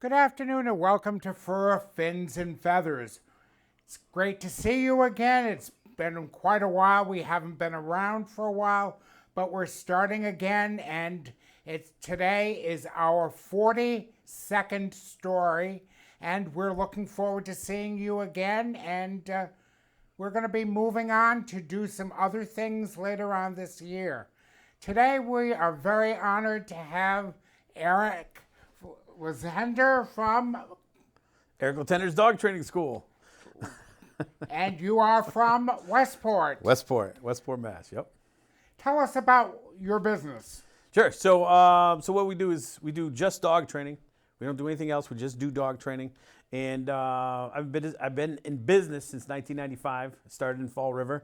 Good afternoon and welcome to Fur, Fins, and Feathers. It's great to see you again. It's been quite a while. We haven't been around for a while, but we're starting again, and today is our 42nd story, and we're looking forward to seeing you again, and we're going to be moving on to do some other things later on this year. Today we are very honored to have Eric Latender from... Eric Latender's Dog Training School. And you are from Westport. Westport, Mass. Yep. Tell us about your business. Sure. So what we do is we do just dog training. We don't do anything else. We just do dog training. And I've been in business since 1995. I started in Fall River.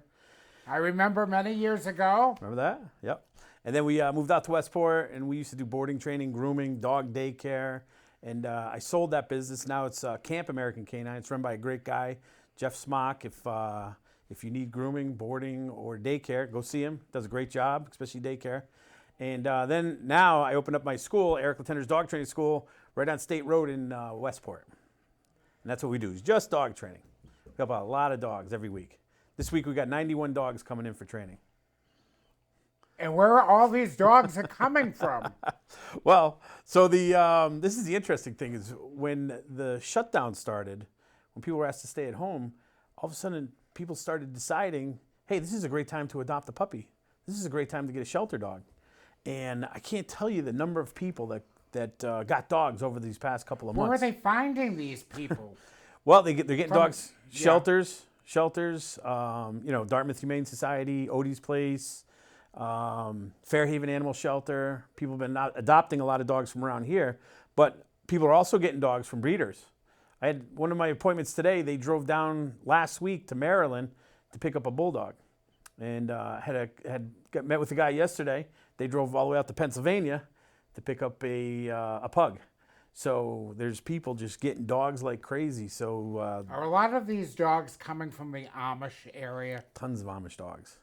I remember many years ago. Remember that? Yep. And then we moved out to Westport, and we used to do boarding training, grooming, dog daycare. And I sold that business. Now it's Camp American Canine. It's run by a great guy, Jeff Smock. If you need grooming, boarding, or daycare, go see him. Does a great job, especially daycare. And then now I opened up my school, Eric Latender's Dog Training School, right on State Road in Westport. And that's what we do, is just dog training. We help out a lot of dogs every week. This week we got 91 dogs coming in for training. And where are all these dogs are coming from? Well, so this is the interesting thing is when the shutdown started, when people were asked to stay at home, all of a sudden people started deciding, hey, this is a great time to adopt a puppy. This is a great time to get a shelter dog. And I can't tell you the number of people that got dogs over these past couple of months. Where are they finding these people? Well, they're getting dogs, shelters, Dartmouth Humane Society, Odie's Place, Fairhaven Animal Shelter. People have been adopting a lot of dogs from around here, but people are also getting dogs from breeders. I had one of my appointments today. They drove down last week to Maryland to pick up a bulldog, and met with a guy yesterday. They drove all the way out to Pennsylvania to pick up a pug. So there's people just getting dogs like crazy. So are a lot of these dogs coming from the Amish area? Tons of Amish dogs.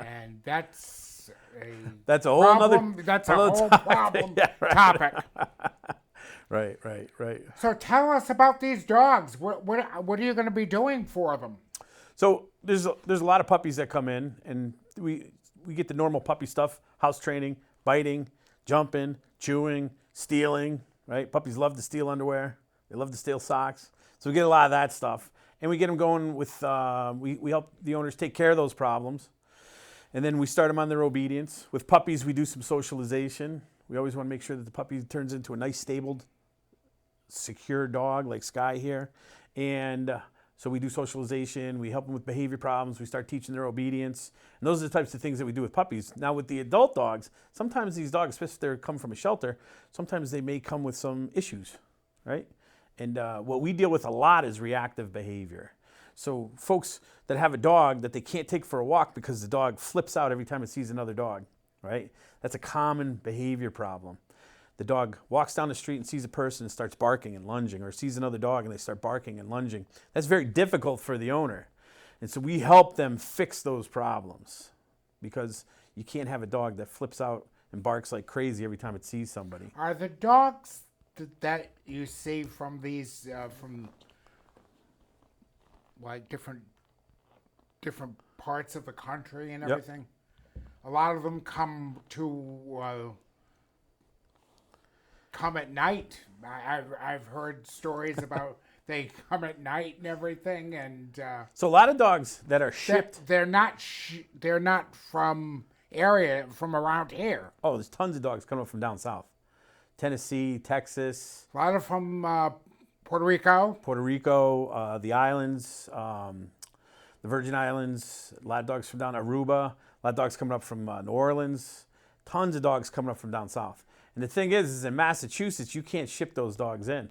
And that's a whole problem. other That's a whole problem topic. Right. So tell us about these dogs. What are you going to be doing for them? So there's a lot of puppies that come in, and we get the normal puppy stuff: house training, biting, jumping, chewing, stealing. Right? Puppies love to steal underwear. They love to steal socks. So we get a lot of that stuff. And we get them going with, we help the owners take care of those problems. And then we start them on their obedience. With puppies, we do some socialization. We always want to make sure that the puppy turns into a nice, stable, secure dog like Sky here. And so we do socialization. We help them with behavior problems. We start teaching their obedience. And those are the types of things that we do with puppies. Now with the adult dogs, sometimes these dogs, especially if they come from a shelter, sometimes they may come with some issues, right? And what we deal with a lot is reactive behavior. So folks that have a dog that they can't take for a walk because the dog flips out every time it sees another dog, right? That's a common behavior problem. The dog walks down the street and sees a person and starts barking and lunging, or sees another dog and they start barking and lunging. That's very difficult for the owner. And so we help them fix those problems, because you can't have a dog that flips out and barks like crazy every time it sees somebody. Are the dogs that you see from these from like different parts of the country and everything? Yep. A lot of them come at night. I've heard stories about they come at night and everything, and so a lot of dogs that are shipped. They're not from around here. Oh, there's tons of dogs coming up from down south. Tennessee, Texas. A lot of from Puerto Rico. The islands, the Virgin Islands. A lot of dogs from down Aruba. A lot of dogs coming up from New Orleans. Tons of dogs coming up from down south. And the thing is in Massachusetts, you can't ship those dogs in.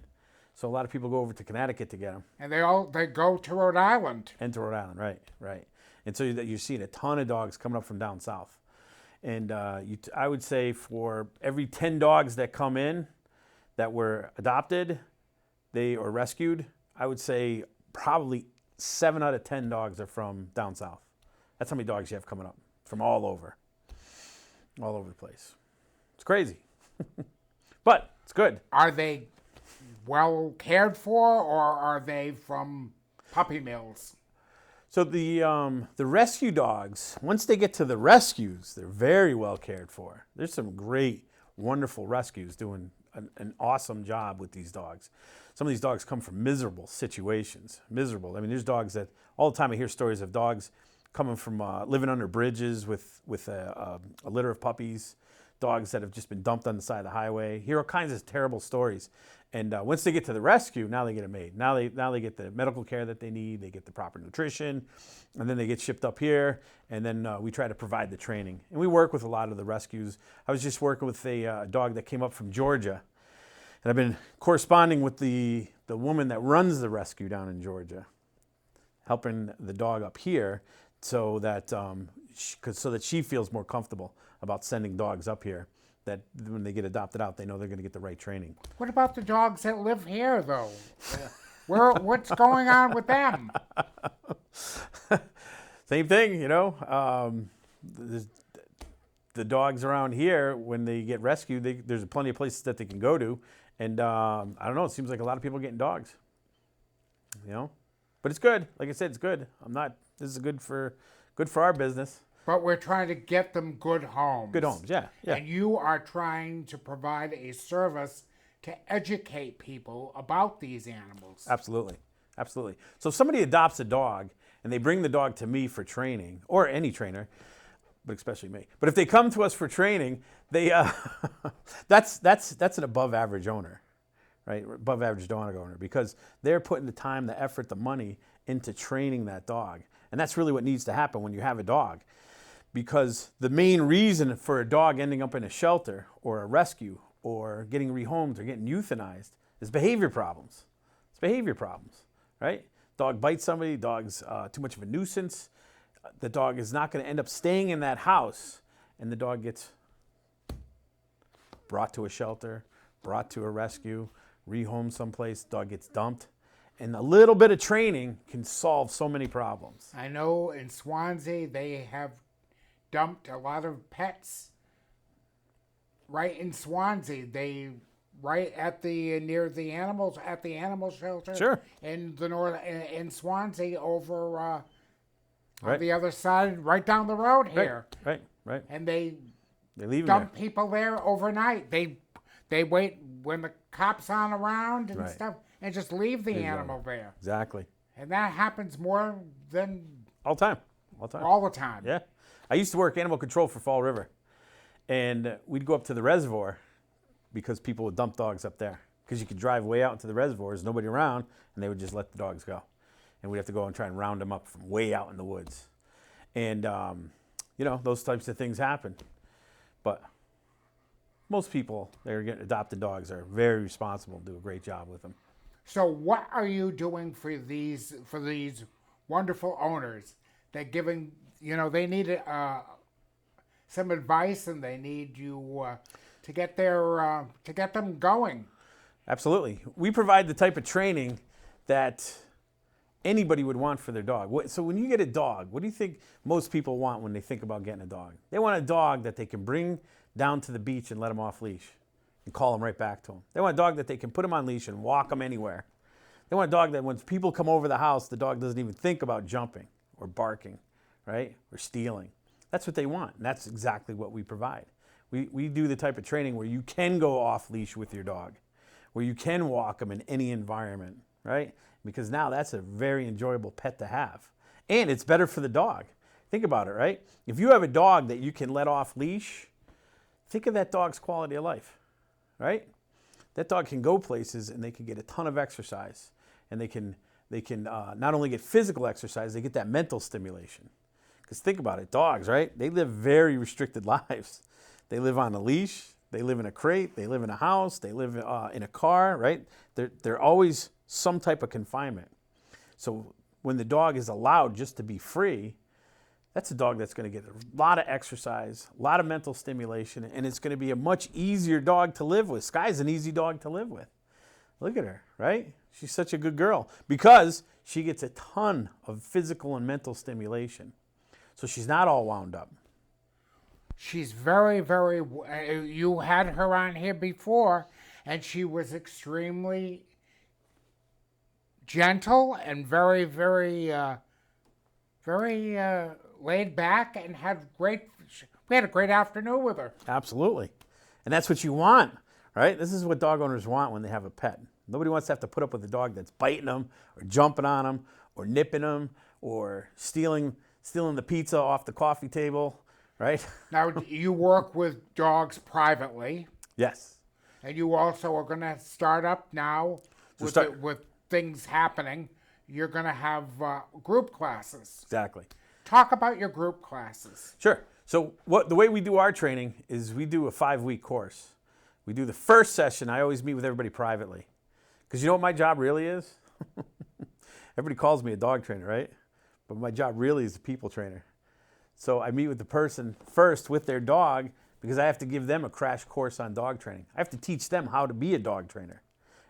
So a lot of people go over to Connecticut to get them. And they go to Rhode Island. And to Rhode Island, right. And so you're seeing a ton of dogs coming up from down south. And I would say for every 10 dogs that come in that were adopted, or rescued, I would say probably 7 out of 10 dogs are from down south. That's how many dogs you have coming up from all over the place. It's crazy. but it's good. Are they well cared for, or are they from puppy mills? So the rescue dogs, once they get to the rescues, they're very well cared for. There's some great, wonderful rescues doing an awesome job with these dogs. Some of these dogs come from miserable situations, miserable. I mean, there's dogs that all the time I hear stories of dogs coming from living under bridges with a litter of puppies, dogs that have just been dumped on the side of the highway. Hear all kinds of terrible stories. And once they get to the rescue, now they get it made. Now they get the medical care that they need. They get the proper nutrition, and then they get shipped up here. And then we try to provide the training. And we work with a lot of the rescues. I was just working with a dog that came up from Georgia, and I've been corresponding with the woman that runs the rescue down in Georgia, helping the dog up here so that she feels more comfortable about sending dogs up here. That when they get adopted out, they know they're going to get the right training. What about the dogs that live here, though? What's going on with them? Same thing, you know. The dogs around here, when they get rescued, there's plenty of places that they can go to. And I don't know, it seems like a lot of people are getting dogs. You know? But it's good. Like I said, it's good. This is good for our business. But we're trying to get them good homes. Good homes, yeah. And you are trying to provide a service to educate people about these animals. Absolutely. So if somebody adopts a dog and they bring the dog to me for training, or any trainer, but especially me. But if they come to us for training, they that's an above average owner, right? Above average dog owner, because they're putting the time, the effort, the money into training that dog. And that's really what needs to happen when you have a dog. Because the main reason for a dog ending up in a shelter or a rescue or getting rehomed or getting euthanized is behavior problems. It's behavior problems, right? Dog bites somebody, dog's too much of a nuisance. The dog is not going to end up staying in that house, and the dog gets brought to a shelter, brought to a rescue, rehomed someplace, dog gets dumped. And a little bit of training can solve so many problems. I know in Swansea they have dumped a lot of pets right in Swansea. They right at the near the animals at the animal shelter. Sure. In the north in Swansea over right. on the other side, right down the road here. Right. And they leave dump there. people there overnight. They wait when the cops aren't around and Right. stuff, and just leave the animal there. Exactly. And that happens more than All the time. all the time. Yeah. I used to work animal control for Fall River, and we'd go up to the reservoir because people would dump dogs up there because you could drive way out into the reservoir, there's nobody around, and they would just let the dogs go. And we'd have to go and try and round them up from way out in the woods. And, you know, those types of things happen. But most people that are getting adopted dogs are very responsible and do a great job with them. So what are you doing for these wonderful owners? They're giving, they need some advice, and they need you to get them going. Absolutely. We provide the type of training that anybody would want for their dog. So when you get a dog, what do you think most people want when they think about getting a dog? They want a dog that they can bring down to the beach and let them off leash and call them right back to them. They want a dog that they can put them on leash and walk them anywhere. They want a dog that when people come over the house, the dog doesn't even think about jumping or barking, right? Or stealing. That's what they want, and that's exactly what we provide. We do the type of training where you can go off leash with your dog, where you can walk them in any environment, right? Because now that's a very enjoyable pet to have. And it's better for the dog. Think about it, right? If you have a dog that you can let off leash, think of that dog's quality of life, right? That dog can go places and they can get a ton of exercise. And they can not only get physical exercise, they get that mental stimulation. Because think about it, dogs, right? They live very restricted lives. They live on a leash. They live in a crate. They live in a house. They live in a car, right? They're always some type of confinement. So when the dog is allowed just to be free, that's a dog that's going to get a lot of exercise, a lot of mental stimulation, and it's going to be a much easier dog to live with. Sky's an easy dog to live with. Look at her, right? She's such a good girl because she gets a ton of physical and mental stimulation. So she's not all wound up. She's very, very, you had her on here before, and she was extremely gentle and very, very laid back, and we had a great afternoon with her. Absolutely. And that's what you want, right? This is what dog owners want when they have a pet. Nobody wants to have to put up with a dog that's biting them or jumping on them or nipping them or stealing the pizza off the coffee table, right? Now, you work with dogs privately, Yes. and you also are going to start up now with things happening. You're going to have group classes. Exactly. Talk about your group classes. Sure. So the way we do our training is we do a 5-week course. We do the first session. I always meet with everybody privately. Because you know what my job really is? Everybody calls me a dog trainer, right? But my job really is a people trainer. So I meet with the person first with their dog because I have to give them a crash course on dog training. I have to teach them how to be a dog trainer.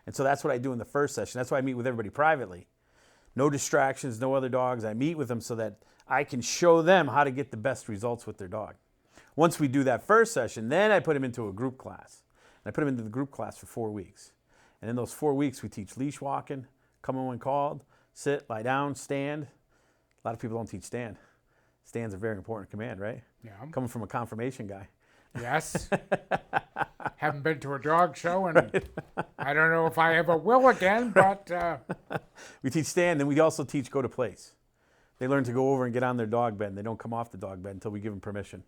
And so that's what I do in the first session. That's why I meet with everybody privately. No distractions, no other dogs. I meet with them so that I can show them how to get the best results with their dog. Once we do that first session, then I put them into a group class. And I put them into the group class for 4 weeks. And in those 4 weeks, we teach leash walking, come in when called, sit, lie down, stand. A lot of people don't teach stand. Stands are very important command, right? Yeah. Coming from a confirmation guy. Yes. Haven't been to a dog show, and I don't know if I ever will again, but... We teach stand, and we also teach go to place. They learn to go over and get on their dog bed, and they don't come off the dog bed until we give them permission.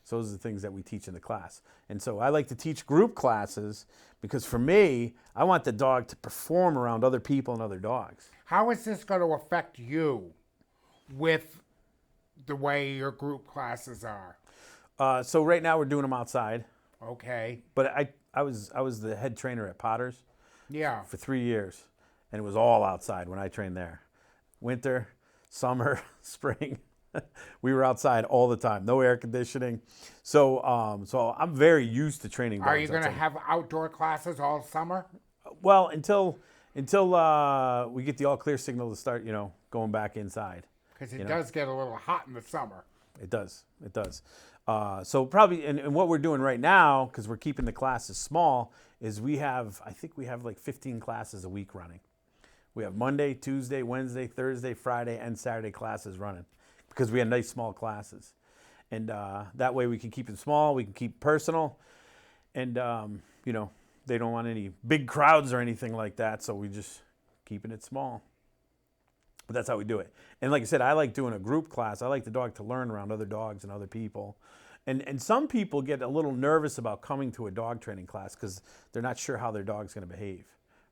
So those are the things that we teach in the class. And so I like to teach group classes because for me, I want the dog to perform around other people and other dogs. How is this going to affect you with the way your group classes are? So right now we're doing them outside. Okay. But I was the head trainer at Potter's Yeah. for 3 years, and it was all outside when I trained there. Winter, summer, spring, we were outside all the time. No air conditioning, so I'm very used to training dogs. Are you going to outside. have outdoor classes all summer? Well, until we get the all clear signal to start, going back inside. Because it does get a little hot in the summer. It does. So probably, and what we're doing right now, because we're keeping the classes small, is I think we have like 15 classes a week running. We have Monday, Tuesday, Wednesday, Thursday, Friday, and Saturday classes running because we have nice small classes. And that way we can keep it small, we can keep personal, and they don't want any big crowds or anything like that, so we just keeping it small. But that's how we do it. And like I said, I like doing a group class. I like the dog to learn around other dogs and other people. And some people get a little nervous about coming to a dog training class because they're not sure how their dog's going to behave,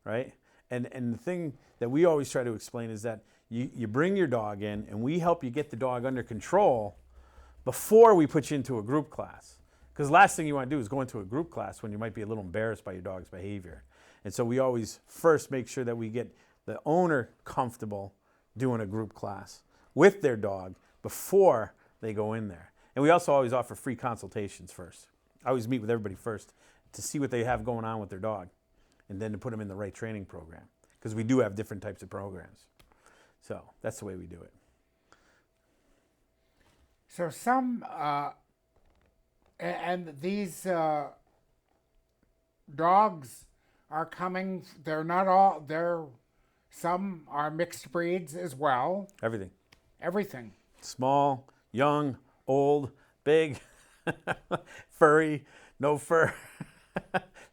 right? And the thing that we always try to explain is that you bring your dog in and we help you get the dog under control before we put you into a group class. Because the last thing you want to do is go into a group class when you might be a little embarrassed by your dog's behavior. And so we always first make sure that we get the owner comfortable doing a group class with their dog before they go in there. And we also always offer free consultations first. I always meet with everybody first to see what they have going on with their dog and then to put them in the right training program because we do have different types of programs. So that's the way we do it. So some, and these dogs are coming, some are mixed breeds as well. Everything. Everything. Small, young, old, big, furry, no fur,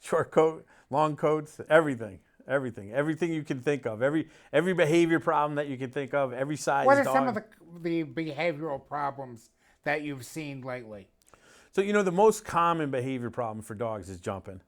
short coat, long coats, everything you can think of, every behavior problem that you can think of, every size What are dog. some of the behavioral problems that you've seen lately? So, the most common behavior problem for dogs is jumping.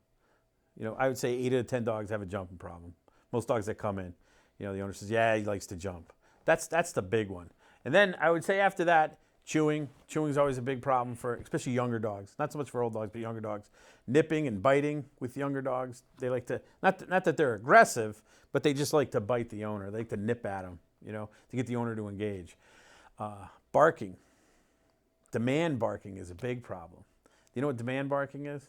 I would say 8 out of 10 dogs have a jumping problem. Most dogs that come in, the owner says, yeah, he likes to jump. That's the big one. And then I would say after that, chewing. Chewing is always a big problem for especially younger dogs. Not so much for old dogs, but younger dogs. Nipping and biting with younger dogs. They like to, not that they're aggressive, but they just like to bite the owner. They like to nip at them, to get the owner to engage. Barking. Demand barking is a big problem. Do you know what demand barking is?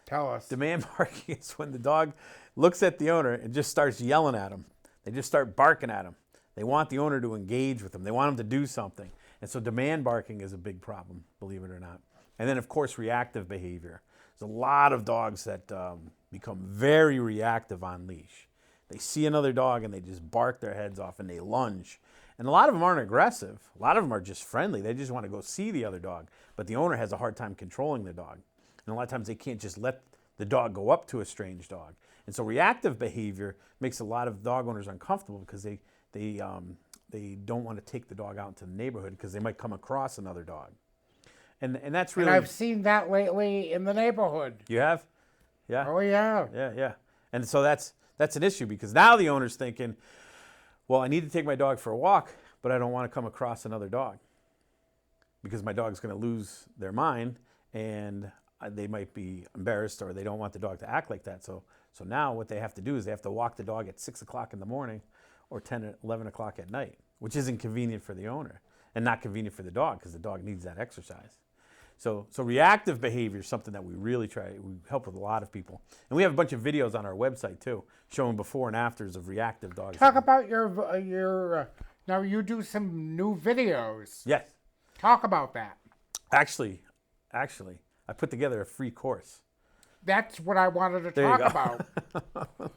Tell us. Demand barking is when the dog looks at the owner and just starts yelling at him. They just start barking at him. They want the owner to engage with them. They want him to do something. And so demand barking is a big problem, believe it or not. And then, of course, reactive behavior. There's a lot of dogs that become very reactive on leash. They see another dog and they just bark their heads off and they lunge. And a lot of them aren't aggressive. A lot of them are just friendly. They just want to go see the other dog. But the owner has a hard time controlling the dog. And a lot of times they can't just let the dog go up to a strange dog. And so reactive behavior makes a lot of dog owners uncomfortable because they don't want to take the dog out into the neighborhood because they might come across another dog. And that's really... And I've seen that lately in the neighborhood. You have? Yeah. Oh, yeah. Yeah. And so that's an issue because now the owner's thinking, well, I need to take my dog for a walk, but I don't want to come across another dog because my dog's going to lose their mind and they might be embarrassed or they don't want the dog to act like that. So now what they have to do is they have to walk the dog at 6 o'clock in the morning or 10 or 11 o'clock at night, which isn't convenient for the owner and not convenient for the dog because the dog needs that exercise. So reactive behavior is something that we really try. We help with a lot of people. And we have a bunch of videos on our website, too, showing before and afters of reactive dogs. Talk about your now you do some new videos. Yes. Talk about that. Actually, I put together a free course. That's what I wanted to There you talk go. about.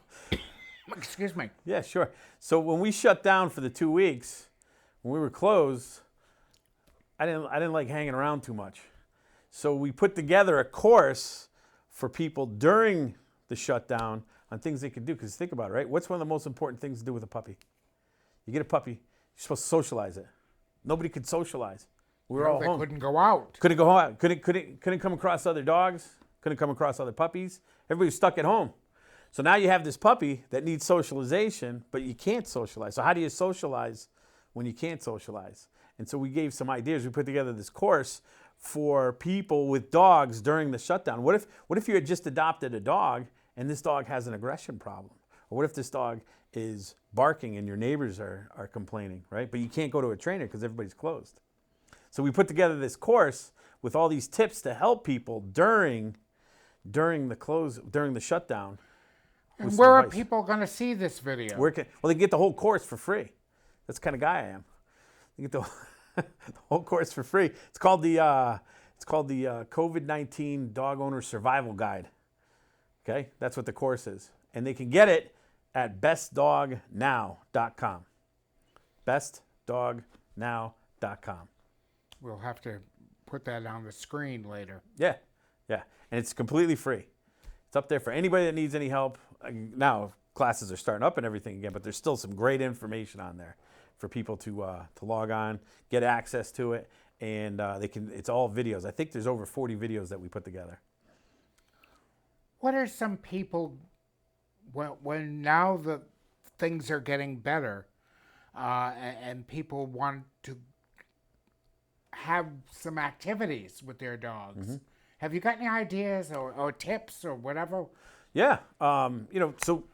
Excuse me. Yeah, sure. So when we shut down for the 2 weeks, when we were closed, I didn't like hanging around too much. So we put together a course for people during the shutdown on things they could do. Because think about it, right? What's one of the most important things to do with a puppy? You get a puppy, you're supposed to socialize it. Nobody could socialize. We were all home. They couldn't go out. Couldn't go out. Couldn't come across other dogs. Couldn't come across other puppies. Everybody was stuck at home. So now you have this puppy that needs socialization, but you can't socialize. So how do you socialize when you can't socialize? And so we gave some ideas. We put together this course for people with dogs during the shutdown. What if you had just adopted a dog and this dog has an aggression problem? Or what if this dog is barking and your neighbors are complaining, right? But you can't go to a trainer because everybody's closed. So we put together this course with all these tips to help people during the shutdown. And where are people going to see this video? Well, they can get the whole course for free. That's the kind of guy I am. You get the whole course for free. It's called the COVID-19 Dog Owner Survival Guide. Okay, that's what the course is, and they can get it at bestdognow.com. Bestdognow.com. We'll have to put that on the screen later. Yeah, and it's completely free. It's up there for anybody that needs any help. Now classes are starting up and everything again, but there's still some great information on there for people to log on, get access to it, and it's all videos. I think there's over 40 videos that we put together. What are some people, when now the things are getting better, and people want to have some activities with their dogs? Mm-hmm. Have you got any ideas or tips or whatever? Yeah, so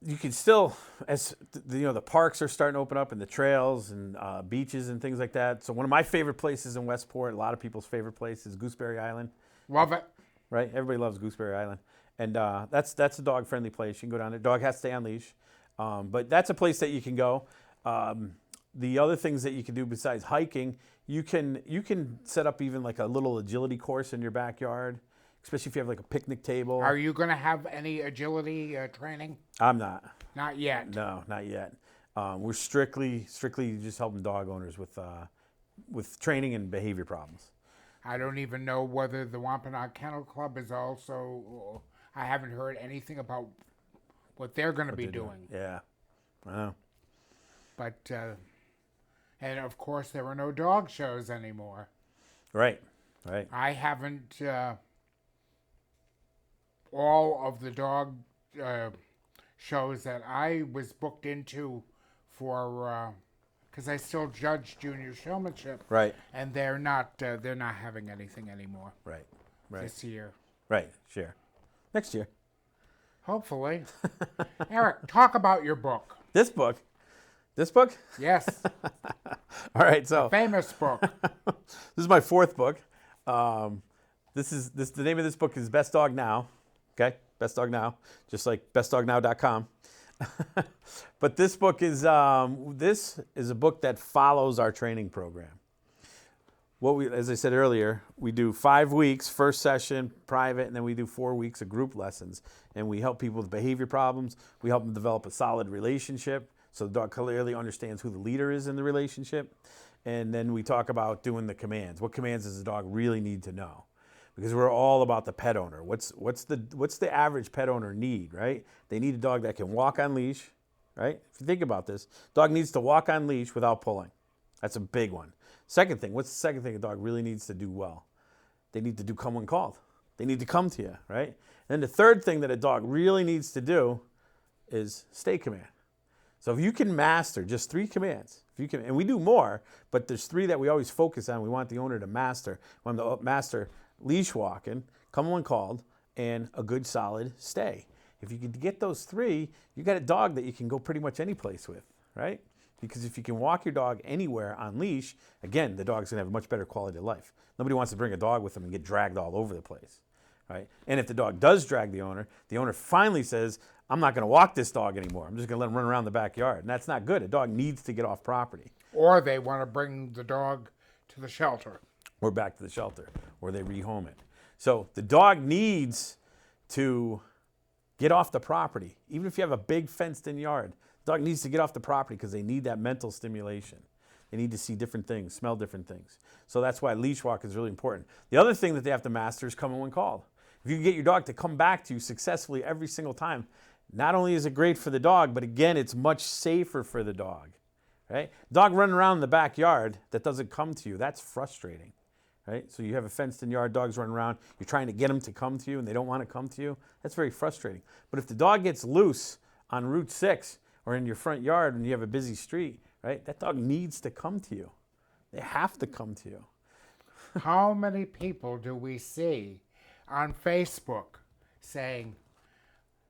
you can still, as the parks are starting to open up and the trails and beaches and things like that. So one of my favorite places in Westport, a lot of people's favorite place, is Gooseberry Island. Love it. Right, everybody loves Gooseberry Island, and that's a dog-friendly place. You can go down there. Dog has to stay on leash, but that's a place that you can go. The other things that you can do besides hiking, you can set up even like a little agility course in your backyard, especially if you have like a picnic table. Are you going to have any agility training? I'm not. Not yet. No, not yet. We're strictly just helping dog owners with training and behavior problems. I don't even know whether the Wampanoag Kennel Club is also. I haven't heard anything about what they're going to be doing. Yeah, I know. But and of course there are no dog shows anymore. Right. I haven't. All of the dog shows that I was booked into for. Because I still judge junior showmanship, right? And they're not having anything anymore, right? This year, right? Sure, next year, hopefully. Eric, talk about your book. This book. Yes. All right, so a famous book. This is my fourth book. The name of this book is Best Dog Now. Okay, Best Dog Now, just like bestdognow.com. But this book is a book that follows our training program. as I said earlier, we do 5 weeks, first session, private, and then we do 4 weeks of group lessons. And we help people with behavior problems. We help them develop a solid relationship so the dog clearly understands who the leader is in the relationship. And then we talk about doing the commands. What commands does the dog really need to know? Because we're all about the pet owner. What's the average pet owner need, right? They need a dog that can walk on leash, right? If you think about this, dog needs to walk on leash without pulling. That's a big one. Second thing, what's the second thing a dog really needs to do well? They need to do come when called. They need to come to you, right? And then the third thing that a dog really needs to do is stay command. So if you can master just 3 commands, if you can, and we do more, but there's 3 that we always focus on. We want the owner to master. We want them to master leash walking, come when called, and a good solid stay. If you can get those 3, you got a dog that you can go pretty much any place with, right? Because if you can walk your dog anywhere on leash, again, the dog's gonna have a much better quality of life. Nobody wants to bring a dog with them and get dragged all over the place, right? And if the dog does drag the owner finally says, I'm not gonna walk this dog anymore. I'm just gonna let him run around the backyard. And that's not good. A dog needs to get off property. Or they want to bring the dog to the shelter. Or back to the shelter, or they rehome it. So the dog needs to get off the property. Even if you have a big fenced-in yard, the dog needs to get off the property because they need that mental stimulation. They need to see different things, smell different things. So that's why leash walk is really important. The other thing that they have to master is coming when called. If you can get your dog to come back to you successfully every single time, not only is it great for the dog, but again, it's much safer for the dog. Right? Dog running around in the backyard that doesn't come to you, that's frustrating. Right? So you have a fenced-in yard, dogs running around, you're trying to get them to come to you and they don't want to come to you. That's very frustrating. But if the dog gets loose on Route 6 or in your front yard when you have a busy street, right? That dog needs to come to you. They have to come to you. How many people do we see on Facebook saying,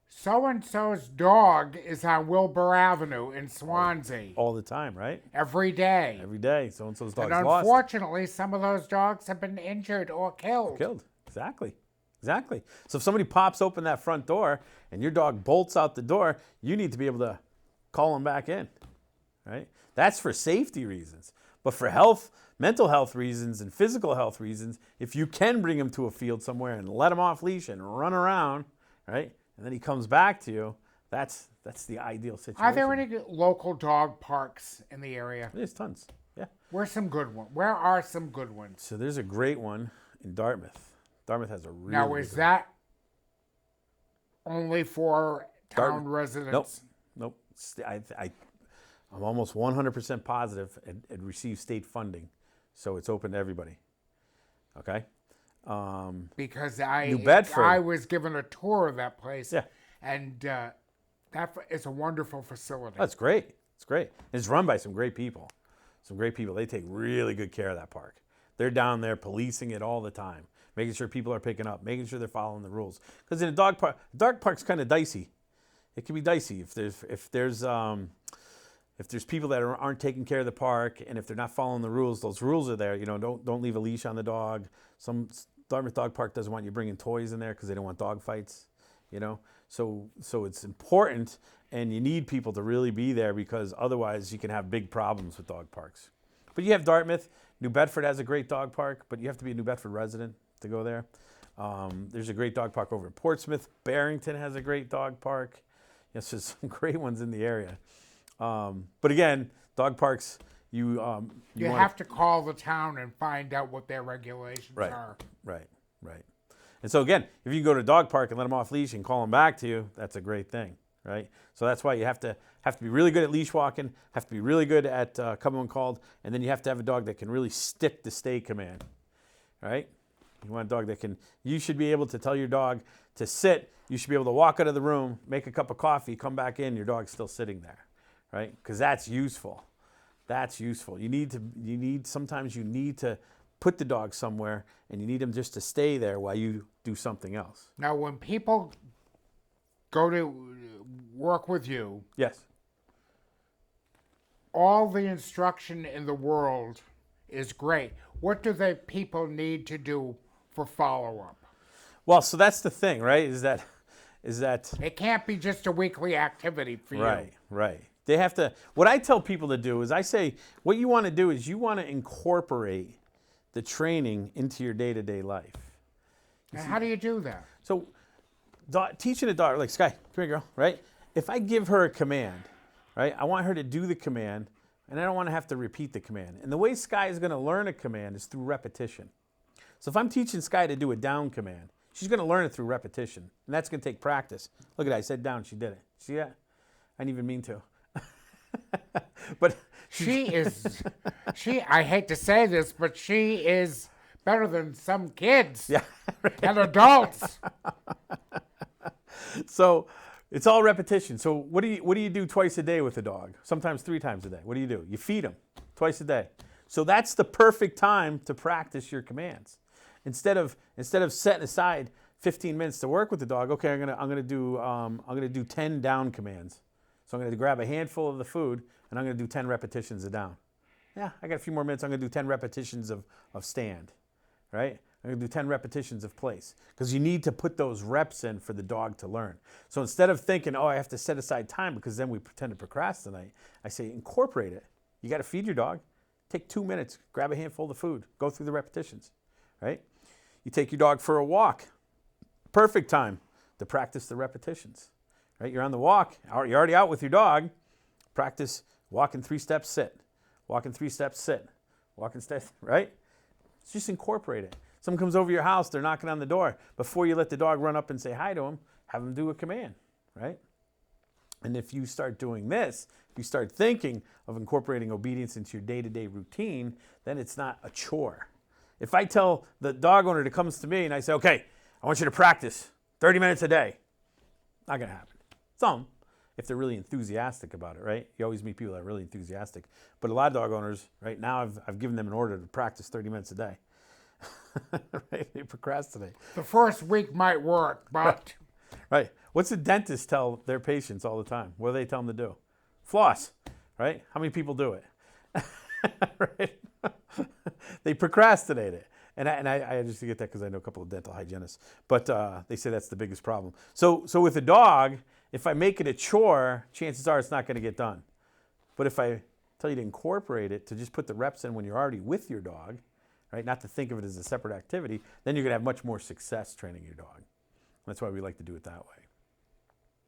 so-and-so's dog is on Wilbur Avenue in Swansea? All the time, right? Every day. Every day. So-and-so's dog's And lost. unfortunately, some of those dogs have been injured or killed. Exactly. So if somebody pops open that front door and your dog bolts out the door, you need to be able to call them back in, right? That's for safety reasons. But for health, mental health reasons and physical health reasons, if you can bring him to a field somewhere and let him off leash and run around, right? And then he comes back to you, that's the ideal situation. Are there any local dog parks in the area? There's tons, yeah. Where are some good ones? So there's a great one in Dartmouth. Dartmouth has a really Now, is that only for town residents? Nope. I'm almost 100% positive it receives state funding, so it's open to everybody. Okay. Because New Bedford. I was given a tour of that place, Yeah. and that is a wonderful facility. That's great. It's great. It's run by some great people. They take really good care of that park. They're down there policing it all the time, making sure people are picking up, making sure they're following the rules. Because in a dog park's kind of dicey. It can be dicey if there's people that aren't taking care of the park, and if they're not following the rules. Those rules are there. You know, don't leave a leash on the dog. Some Dartmouth Dog Park doesn't want you bringing toys in there because they don't want dog fights. You know, so it's important, and you need people to really be there because otherwise you can have big problems with dog parks. But you have Dartmouth. New Bedford has a great dog park, but you have to be a New Bedford resident to go there. There's a great dog park over in Portsmouth. Barrington has a great dog park. Yes, there's some great ones in the area. But again, dog parks, you have to call the town and find out what their regulations are. Right. And so again, if you can go to a dog park and let them off leash and call them back to you, that's a great thing, right? So that's why you have to be really good at leash walking, have to be really good at coming when called, and then you have to have a dog that can really stick the stay command, right? You want a dog you should be able to tell your dog to sit. You should be able to walk out of the room, make a cup of coffee, come back in, your dog's still sitting there, right? Because that's useful. Sometimes you need to put the dog somewhere, and you need him just to stay there while you do something else. Now, when people go to work with you, yes, all the instruction in the world is great. What do the people need to do for follow-up? Well, so that's the thing, right? Is that it can't be just a weekly activity for you. Right. They have to. What I tell people to do is I say what you want to do is you want to incorporate the training into your day-to-day life. And how do you do that? So teaching a dog, like Sky, come here, girl, right? If I give her a command, right, I want her to do the command, and I don't want to have to repeat the command. And the way Sky is going to learn a command is through repetition. So if I'm teaching Sky to do a down command, she's going to learn it through repetition, and that's going to take practice. Look at that, I said down, she did it. See that? I didn't even mean to. But I hate to say this, but she is better than some kids yeah. and adults. So it's all repetition. So what do you do twice a day with a dog? Sometimes 3 times a day. What do? You feed them twice a day. So that's the perfect time to practice your commands. Instead of setting aside 15 minutes to work with the dog, okay, I'm gonna do 10 down commands. So I'm gonna grab a handful of the food and I'm gonna do 10 repetitions of down. Yeah, I got a few more minutes. I'm gonna do 10 repetitions of stand, right? I'm gonna do 10 repetitions of place, because you need to put those reps in for the dog to learn. So instead of thinking, oh, I have to set aside time because then we pretend to procrastinate, I say incorporate it. You gotta feed your dog. Take 2 minutes, grab a handful of food, go through the repetitions, right? You take your dog for a walk. Perfect time to practice the repetitions, right? You're on the walk, you're already out with your dog. Practice walking 3 steps, sit. Walking 3 steps, sit. Walking steps, right? Just incorporate it. Someone comes over your house, they're knocking on the door. Before you let the dog run up and say hi to them, have them do a command, right? And if you start doing this, if you start thinking of incorporating obedience into your day-to-day routine, then it's not a chore. If I tell the dog owner that comes to me and I say, okay, I want you to practice 30 minutes a day, not gonna happen. Some, if they're really enthusiastic about it, right? You always meet people that are really enthusiastic. But a lot of dog owners, right now, I've given them an order to practice 30 minutes a day. Right? They procrastinate. The first week might work, but... Right. What's the dentist tell their patients all the time? What do they tell them to do? Floss, right? How many people do it? Right? They procrastinate it. And I just get that because I know a couple of dental hygienists. But they say that's the biggest problem. So with a dog, if I make it a chore, chances are it's not going to get done. But if I tell you to incorporate it, to just put the reps in when you're already with your dog, right? Not to think of it as a separate activity, then you're going to have much more success training your dog. That's why we like to do it that way.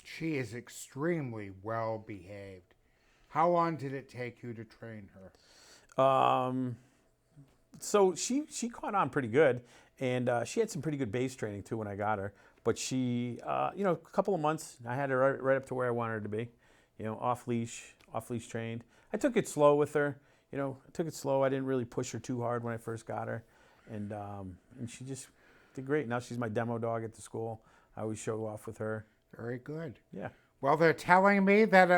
She is extremely well behaved. How long did it take you to train her? So she caught on pretty good, and she had some pretty good base training too when I got her. But she, a couple of months, I had her right up to where I wanted her to be. Off leash trained. I took it slow with her. I took it slow. I didn't really push her too hard when I first got her, and she just did great. Now she's my demo dog at the school. I always show off with her. Very good. Yeah. Well, they're telling me that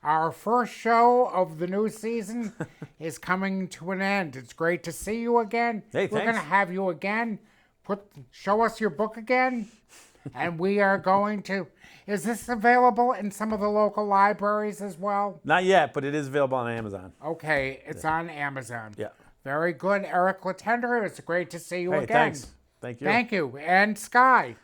our first show of the new season is coming to an end. It's great to see you again. Hey, We're going to have you again. Show us your book again. And we are going to... Is this available in some of the local libraries as well? Not yet, but it is available on Amazon. Okay, it's on Amazon. Yeah. Very good, Eric Latender. It's great to see you Hey, again. thanks. Thank you. Thank you. And Sky.